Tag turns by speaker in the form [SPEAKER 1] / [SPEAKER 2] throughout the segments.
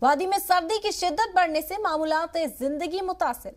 [SPEAKER 1] वादी में सर्दी की शिद्दत बढ़ने से मामूलात जिंदगी मुतासिर।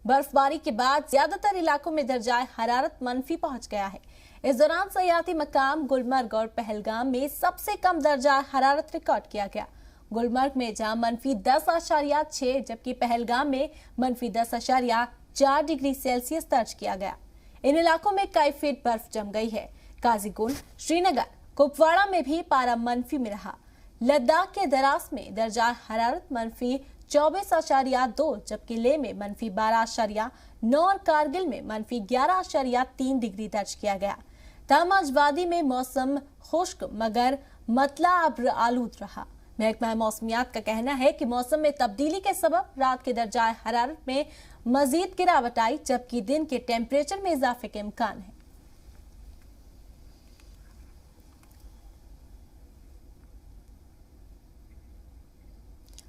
[SPEAKER 1] बर्फबारी के बाद ज्यादातर इलाकों में दर्जाए हरारत मंफी पहुंच गया है। इस दौरान सयाहती मकाम गुलमर्ग और पहलगाम में सबसे कम दर्जा हरारत रिकॉर्ड किया गया। गुलमर्ग में जहां -10.6 जबकि पहलगाम में -10.4 डिग्री सेल्सियस दर्ज किया गया। इन इलाकों में कई फीट बर्फ जम गई है। काजीगुंड, श्रीनगर, कुपवाड़ा में भी पारा मंफी में रहा। लद्दाख के दरास में दर्जा हरारत -24.2 जबकि लेह में -12.9 और कारगिल में -11.3 डिग्री दर्ज किया गया। तमाम आज वादी में मौसम खुश्क मगर मतला अब्र आलूद रहा। महकमा मौसमियात का कहना है कि मौसम में तब्दीली के सबब रात के दर्जा हरारत में मजीद गिरावट आई, जबकि दिन के टेम्परेचर में इजाफे के इम्कान है।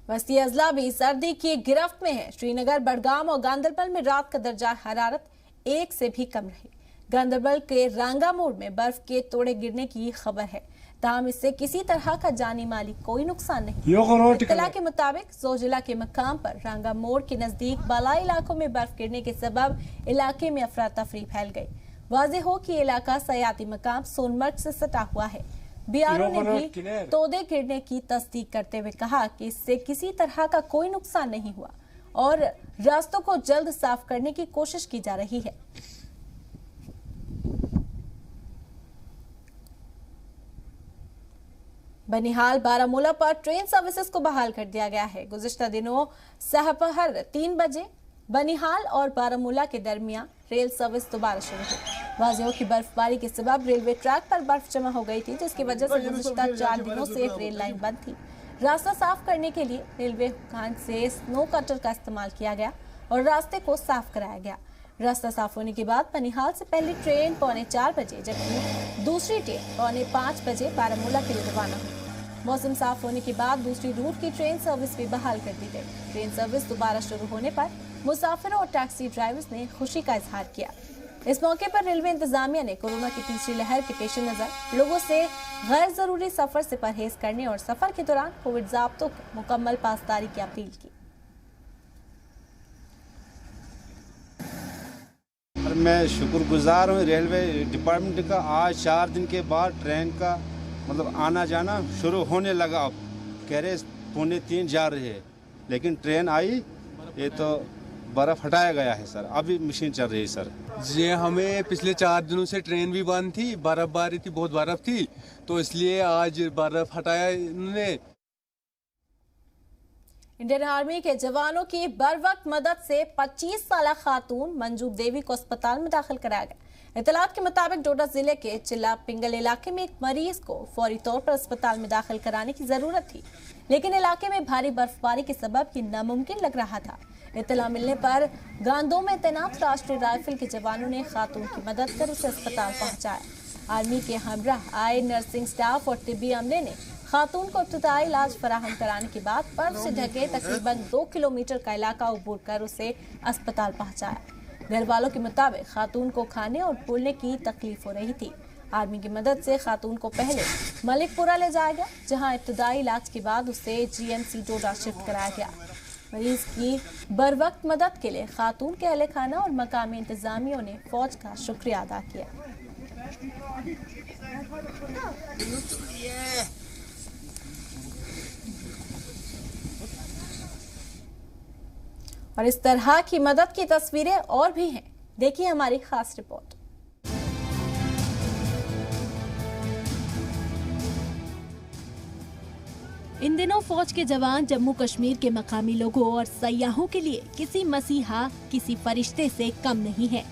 [SPEAKER 1] वस्ती अजला भी सर्दी की गिरफ्त में है। श्रीनगर, बडगाम और गांदरबल में रात का दर्जा हरारत 1 से भी कम रही। गांदरबल के रांगा मोड़ में बर्फ के तोड़े गिरने की खबर है, ताहम इससे किसी तरह का जानी माली कोई नुकसान नहीं। इत्तला के मुताबिक जोजिला के मकाम पर रांगा मोड़ के नजदीक बालाई इलाकों में बर्फ गिरने के सबब इलाके में अफरा तफरी फैल गई। वाज़ेह हो कि इलाका सयाती मकाम सोनमर्ग से सटा हुआ है। बीआरओ ने भी तोड़े गिरने की तस्दीक करते हुए कहा कि इससे किसी तरह का कोई नुकसान नहीं हुआ और रास्तों को जल्द साफ करने की कोशिश की जा रही है। बनिहाल बारामूला पर ट्रेन सर्विसेज को बहाल कर दिया गया है। गुज़िश्ता दिनों सहपहर 3 बजे बनिहाल और बारामूला के दरमियान रेल सर्विस दोबारा शुरू हुई। वाज़ेह हो कि बर्फबारी के सबब रेलवे ट्रैक पर बर्फ जमा हो गई थी, जिसकी वजह से गुज़िश्ता 4 दिनों से रेल लाइन बंद थी। रास्ता साफ करने के लिए रेलवे हुक्काम से स्नो कटर का इस्तेमाल किया गया और रास्ते को साफ कराया गया। रास्ता साफ होने के बाद बनिहाल से पहली ट्रेन 4:45 बजे जबकि दूसरी ट्रेन 4:45 बजे बारामूला के लिए रवाना हुई। मौसम साफ होने के बाद दूसरी रूट की ट्रेन सर्विस भी बहाल कर दी गई। ट्रेन सर्विस दोबारा शुरू होने पर मुसाफिरों और टैक्सी ड्राइवर्स ने खुशी का इजहार किया। इस मौके पर रेलवे इंतजामिया ने कोरोना की तीसरी लहर के पेश नजर लोगों से गैर जरूरी सफर से परहेज करने और सफर के दौरान कोविड ज़ाब्तों की मुकम्मल पासदारी की अपील की।
[SPEAKER 2] मैं शुक्रगुजार हूँ रेलवे डिपार्टमेंट का। आज 4 दिन के बाद ट्रेन का आना जाना शुरू होने लगा। अब कह रहे 2:45 जा रही है, लेकिन ट्रेन आई, ये तो बर्फ़ हटाया गया है सर। अभी मशीन चल रही है सर।
[SPEAKER 3] जी, हमें पिछले 4 दिनों से ट्रेन भी बंद थी, बर्फबारी थी, बहुत बर्फ थी, तो इसलिए आज बर्फ हटाया इन्होंने।
[SPEAKER 1] इंडियन आर्मी के जवानों की बर वक्त मदद से 25 साल खातून मंजू देवी को अस्पताल में दाखिल कराया गया। इतलात के मुताबिक डोडा जिले के चिल्ला पिंगल इलाके में एक मरीज को फौरी तौर पर अस्पताल में दाखिल कराने की जरूरत थी, लेकिन इलाके में भारी बर्फबारी के सबब ये नामुमकिन लग रहा था। इतला मिलने पर गांदों में तैनात राष्ट्रीय राइफल के जवानों ने खातून की मदद कर उसे अस्पताल पहुंचाया। आर्मी के हमराह आए नर्सिंग स्टाफ और तिब्बी अमले ने खातून को इब्तिदाई इलाज फराहम कराने के बाद बर्फ से ढके तकरीबन 2 किलोमीटर का इलाका उबूर कर उसे अस्पताल पहुंचाया। घर वालों के मुताबिक खातून को खाने और बोलने की तकलीफ हो रही थी। आर्मी की मदद से खातून को पहले मलिकपुरा ले जाया गया, जहां इब्तिदाई इलाज के बाद उसे GMC डोडा शिफ्ट कराया गया। मरीज की बर वक्त मदद के लिए खातून के अहले खाना और मकामी इंतजामियों ने फौज का शुक्रिया अदा किया। और इस तरह की मदद की तस्वीरें और भी हैं, देखिए हमारी खास रिपोर्ट। इन दिनों फौज के जवान जम्मू कश्मीर के मकामी लोगों और सयाहों के लिए किसी मसीहा, किसी फरिश्ते से कम नहीं है।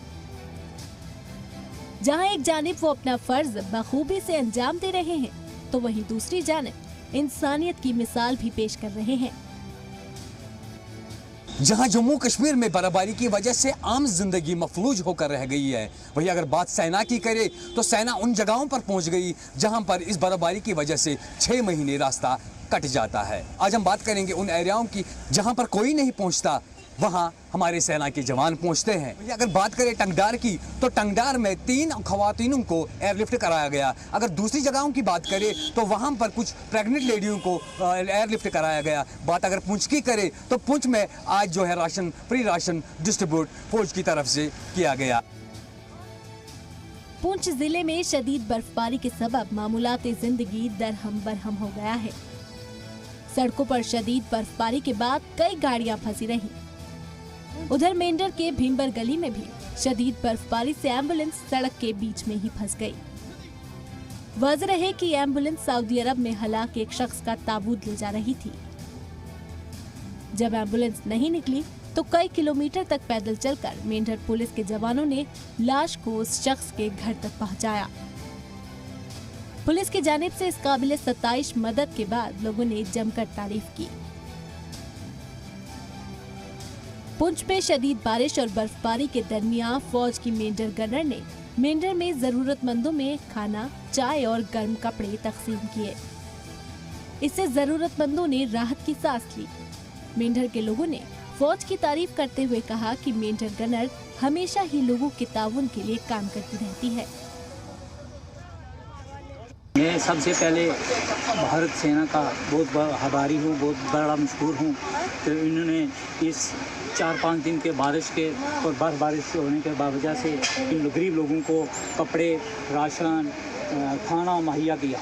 [SPEAKER 1] जहां एक जानिब वो अपना फर्ज बखूबी से अंजाम दे रहे हैं, तो वहीं दूसरी जानिब इंसानियत की मिसाल भी पेश कर रहे हैं।
[SPEAKER 4] जहां जम्मू कश्मीर में बर्फबारी की वजह से आम जिंदगी मफलूज होकर रह गई है, वहीं अगर बात सेना की करे तो सेना उन जगहों पर पहुंच गई जहां पर इस बर्फबारी की वजह से 6 महीने रास्ता कट जाता है। आज हम बात करेंगे उन एरियाओं की जहां पर कोई नहीं पहुंचता, वहां हमारे सेना के जवान पहुंचते हैं। अगर बात करें टंगडार की, तो टंगडार में 3 खवातीनों को एयरलिफ्ट कराया गया। अगर दूसरी जगहों की बात करें तो वहां पर कुछ प्रेग्नेंट लेडियों को एयरलिफ्ट कराया गया। बात अगर पुंछ की करें तो पुंछ में आज जो है राशन, फ्री राशन डिस्ट्रीब्यूट फौज की तरफ से किया गया।
[SPEAKER 1] पुंछ जिले में शदीद बर्फबारी के सबब मामूलात जिंदगी दरहम बरहम हो गया है। सड़कों पर शदीद बर्फबारी के बाद कई गाड़ियां फंसी रहीं। उधर मेंढर के भीमबर गली में भी शदीद बर्फबारी से एम्बुलेंस सड़क के बीच में ही फंस गई। वाज़ेह है कि एम्बुलेंस सऊदी अरब में हलाक एक शख्स का ताबूत ले जा रही थी। जब एम्बुलेंस नहीं निकली तो कई किलोमीटर तक पैदल चलकर मेंढर पुलिस के जवानों ने लाश को उस शख्स के घर तक पहुंचाया। पुलिस की जानिब से इस काबिल 27 मदद के बाद लोगों ने जमकर तारीफ की। पुंछ में शदीद बारिश और बर्फबारी के दरमियान फौज की मेंढर गनर ने मेंढर में जरूरतमंदों में खाना, चाय और गर्म कपड़े तकसीम किए। इससे जरूरतमंदों ने राहत की सांस ली। मेंढर के लोगों ने फौज की तारीफ करते हुए कहा कि मेंढर गनर हमेशा ही लोगों के ताउन के लिए काम करती रहती है।
[SPEAKER 5] मैं सबसे पहले भारत सेना का बहुत बड़ा आभारी हूँ, बहुत बड़ा मशहूर हूँ। तो इन्होंने इस 4-5 दिन के बारिश के और बर्फबारी होने के वजह से इन गरीब लोगों को कपड़े, राशन, खाना मुहैया किया।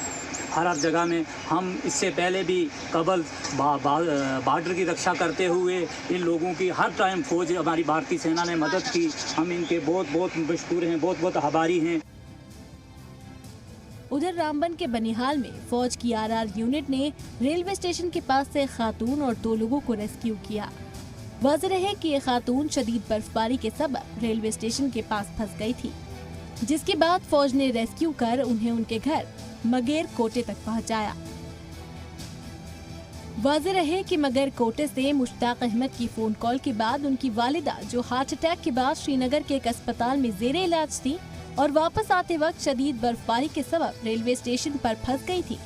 [SPEAKER 5] हर जगह में हम इससे पहले भी कबल बॉर्डर की रक्षा करते हुए इन लोगों की हर टाइम फौज हमारी भारतीय सेना ने मदद की। हम इनके बहुत बहुत मशहूर हैं, बहुत बहुत आभारी हैं।
[SPEAKER 1] उधर रामबन के बनिहाल में फौज की आरआर यूनिट ने रेलवे स्टेशन के पास से खातून और 2 लोगों को रेस्क्यू किया। वाज़ेह है कि ये खातून शदीद बर्फबारी के सबब रेलवे स्टेशन के पास फंस गई थी, जिसके बाद फौज ने रेस्क्यू कर उन्हें उनके घर मगेर कोटे तक पहुंचाया। वाज़ेह है कि मगेर कोटे से मुश्ताक अहमद की फोन कॉल के बाद उनकी वालिदा, जो हार्ट अटैक के बाद श्रीनगर के एक अस्पताल में ज़ेरे इलाज थी और वापस आते वक्त शदीद बर्फबारी के सबब रेलवे स्टेशन पर फंस गई थी,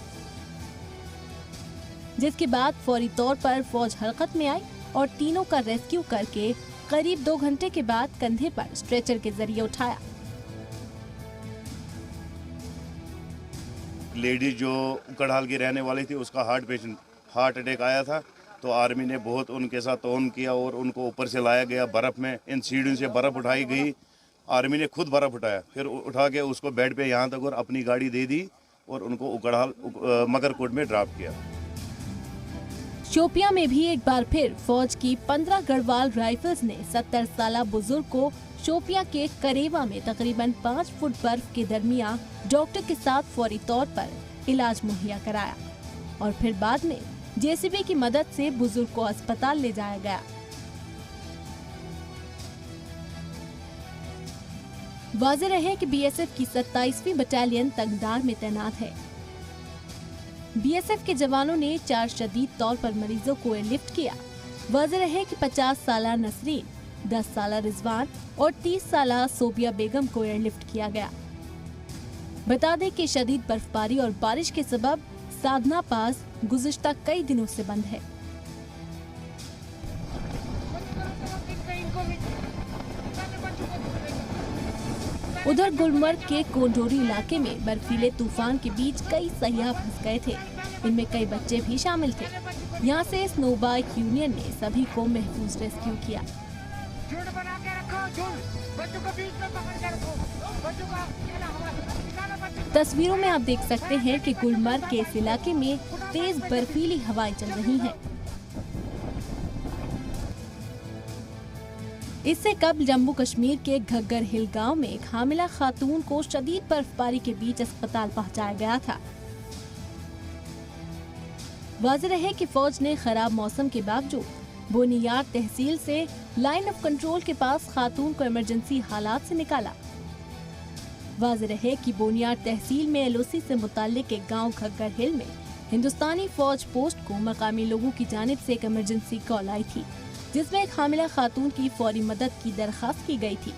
[SPEAKER 1] जिसके बाद फौरी तौर पर फौज हरकत में आई और तीनों का रेस्क्यू करके करीब 2 घंटे के बाद कंधे पर स्ट्रेचर के जरिए उठाया।
[SPEAKER 6] लेडी जो उकड़हाल की रहने वाली थी, उसका हार्ट अटैक आया था, तो आर्मी ने बहुत उनके साथ तौन किया और उनको ऊपर से लाया गया बर्फ़ में। इन सीढ़ियों से बर्फ़ उठाई गई, आर्मी ने खुद बर्फ़ उठाया, फिर उठा के उसको बेड पे यहाँ तक और अपनी गाड़ी दे दी और उनको उकड़हाल मगरकोट में ड्रॉप किया।
[SPEAKER 1] शोपियां में भी एक बार फिर फौज की 15 गढ़वाल राइफल्स ने 70 साला बुजुर्ग को शोपियां के करेवा में तकरीबन 5 फुट बर्फ के दरमियान डॉक्टर के साथ फौरी तौर पर इलाज मुहैया कराया और फिर बाद में जेसीबी की मदद से बुजुर्ग को अस्पताल ले जाया गया। वाज़ेह है कि बीएसएफ की 27वीं बटालियन तंगदार में तैनात है। बीएसएफ के जवानों ने 4 शदीद तौर पर मरीजों को एयरलिफ्ट किया। वाज़ेह है कि 50 साला नसरीन, 10 साला रिजवान और 30 साला सोबिया बेगम को एयरलिफ्ट किया गया। बता दें कि शदीद बर्फबारी और बारिश के सबब साधना पास गुज़िश्ता कई दिनों से बंद है। उधर गुलमर्ग के कोंडोरी इलाके में बर्फीले तूफान के बीच कई सयाह फंस गए थे। इनमें कई बच्चे भी शामिल थे। यहाँ से स्नो बाइक यूनियन ने सभी को महफूज रेस्क्यू किया। तस्वीरों में आप देख सकते हैं कि गुलमर्ग के इस इलाके में तेज बर्फीली हवाएं चल रही हैं। इससे कबल जम्मू कश्मीर के घग्गर हिल गांव में एक हामिला खातून को शदीद बर्फबारी के बीच अस्पताल पहुंचाया गया था। वाज़ेह है कि फौज ने खराब मौसम के बावजूद बोनियार तहसील से लाइन ऑफ कंट्रोल के पास खातून को इमरजेंसी हालात से निकाला। वाज़ेह है कि बोनियार तहसील में एलओसी से मुताल्लिक एक गांव घग्गर हिल में हिंदुस्तानी फौज पोस्ट को मकामी लोगों की जानिब से एक इमरजेंसी कॉल आई थी, जिसमें एक हामिला खातून की फौरी मदद की दरखास्त की गई थी।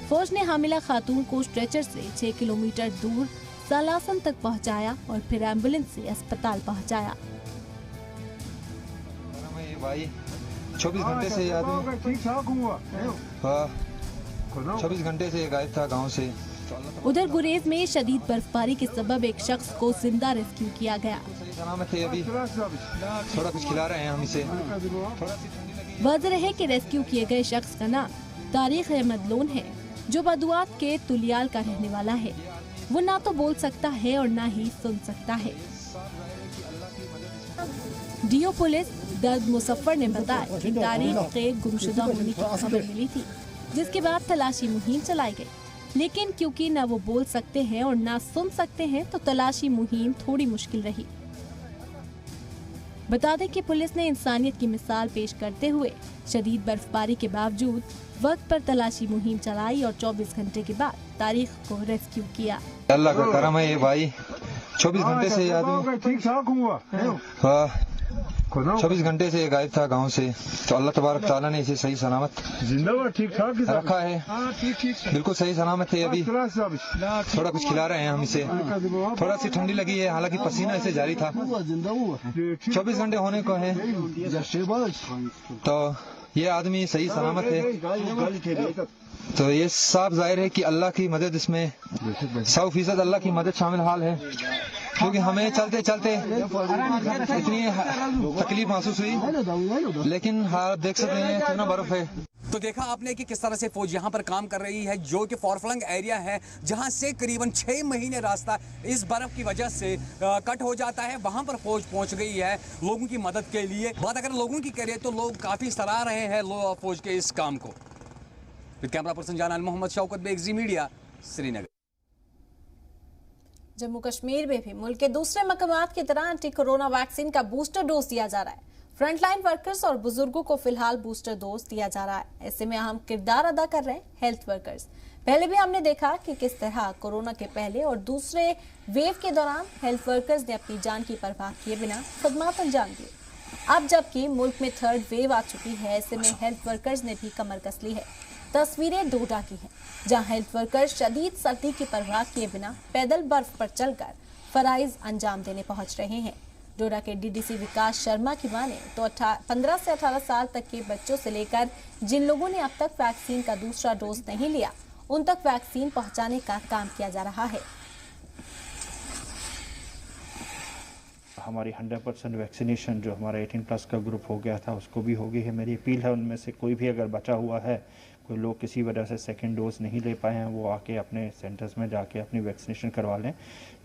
[SPEAKER 1] फौज ने हामिला खातून को स्ट्रेचर से 6 किलोमीटर दूर सालासन तक पहुंचाया और फिर एम्बुलेंस से अस्पताल पहुंचाया।
[SPEAKER 7] 24 घंटे से आदमी ठीक ठाक हुआ। 24 घंटे से गायब था गांव से।
[SPEAKER 1] उधर गुरेज में शदीद बर्फबारी के सबब एक शख्स को जिंदा रेस्क्यू किया गया।
[SPEAKER 7] सलामत है, अभी थोड़ा कुछ खिला रहे हैं हम इसे।
[SPEAKER 1] वाज़ेह है कि रेस्क्यू किए गए शख्स का नाम तारिक अहमद लोन है, जो बदुआत के तुलियाल का रहने वाला है। वो ना तो बोल सकता है और ना ही सुन सकता है। डीओ पुलिस दर्द मुसफ्फर ने बताया कि तारिक के गुमशुदा होने की खबर मिली थी, जिसके बाद तलाशी मुहिम चलाई गई। लेकिन क्योंकि न वो बोल सकते हैं और ना सुन सकते हैं, तो तलाशी मुहिम थोड़ी मुश्किल रही। बता दें कि पुलिस ने इंसानियत की मिसाल पेश करते हुए शदीद बर्फबारी के बावजूद वक्त पर तलाशी मुहिम चलाई और 24 घंटे के बाद तारिक को रेस्क्यू किया।
[SPEAKER 7] अल्लाह का करम है ये भाई, 24 घंटे से आदमी ठीक ठाक हुआ। 24 घंटे से गायब था गांव से, तो अल्लाह तबारक ताला ने इसे सही सलामत जिंदा ठीक ठाक रखा है। बिल्कुल सही सलामत है, अभी थोड़ा कुछ खिला रहे हैं हम इसे। थोड़ा सी ठंडी लगी है, हालांकि पसीना इसे जारी था। 24 घंटे होने को है, तो ये आदमी सही सलामत है। तो ये साफ जाहिर है कि अल्लाह की मदद इसमें 100% अल्लाह की मदद शामिल हाल है, क्योंकि हमें चलते चलते इतनी तकलीफ महसूस हुई, लेकिन हाल देख सकते हैं कितना बर्फ है।
[SPEAKER 4] तो देखा आपने कि किस तरह से फौज यहाँ पर काम कर रही है, जो कि फॉरफ्लंग एरिया है, जहाँ से करीबन 6 महीने रास्ता इस बर्फ की वजह से कट हो जाता है। वहाँ पर फौज पहुँच गई है लोगों की मदद के लिए। बात अगर लोगों की करें तो लोग काफ़ी सराह रहे हैं फौज के इस काम को। फिर कैमरा पर्सन जानाल मोहम्मद शौकत बेग, जी मीडिया, श्रीनगर।
[SPEAKER 1] जम्मू कश्मीर में भी मुल्क के दूसरे मकामात की तरह एंटी कोरोना वैक्सीन का बूस्टर डोज दिया जा रहा है। फ्रंटलाइन वर्कर्स और बुजुर्गों को फिलहाल बूस्टर डोज दिया जा रहा है। ऐसे में अहम किरदार अदा कर रहे हैं हेल्थ वर्कर्स। पहले भी हमने देखा कि किस तरह कोरोना के पहले और दूसरे वेव के दौरान हेल्थ वर्कर्स ने अपनी जान की परवाह किए बिना खदमात अंजाम दिए। अब जबकि मुल्क में थर्ड वेव आ चुकी है, ऐसे में हेल्थ वर्कर्स ने भी कमर कस ली है। तस्वीरें डोडा की हैं, जहां हेल्थ वर्कर्स शदीद सर्दी की परवाह किए बिना पैदल बर्फ पर चलकर फराइज अंजाम देने पहुंच रहे हैं। डोडा के डीडीसी विकास शर्मा की माने तो 15 से 18 साल तक के बच्चों से लेकर जिन लोगों ने अब तक वैक्सीन का दूसरा डोज नहीं लिया, उन तक वैक्सीन पहुंचाने का काम किया जा रहा है।
[SPEAKER 8] हमारी 100% वैक्सीनेशन जो हमारा 18+ का ग्रुप हो गया था, उसको भी हो गई है। मेरी अपील है उनमें से कोई भी अगर बचा हुआ है, कोई लोग किसी वजह से सेकंड डोज नहीं ले पाए हैं, वो आके अपने सेंटर्स में जाके अपनी वैक्सीनेशन करवा लें।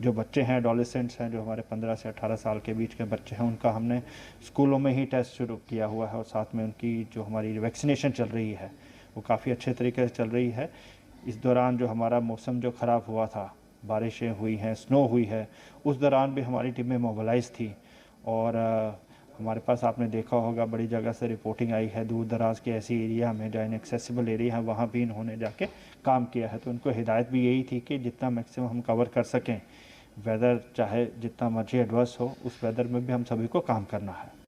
[SPEAKER 8] जो बच्चे हैं, एडोलेसेंट्स हैं, जो हमारे 15 से 18 साल के बीच के बच्चे हैं, उनका हमने स्कूलों में ही टेस्ट शुरू किया हुआ है और साथ में उनकी जो हमारी वैक्सीनेशन चल रही है वो काफ़ी अच्छे तरीके से चल रही है। इस दौरान जो हमारा मौसम जो ख़राब हुआ था, बारिशें हुई हैं, स्नो हुई है, उस दौरान भी हमारी टीमें मोबिलाइज थी और हमारे पास आपने देखा होगा बड़ी जगह से रिपोर्टिंग आई है, दूर दराज के ऐसी एरिया में जो इनएक्सेसिबल एरिया है वहाँ भी इन्होंने जाके काम किया है। तो उनको हिदायत भी यही थी कि जितना मैक्सिमम हम कवर कर सकें, वेदर चाहे जितना मर्जी एडवर्स हो, उस वेदर में भी हम सभी को काम करना है।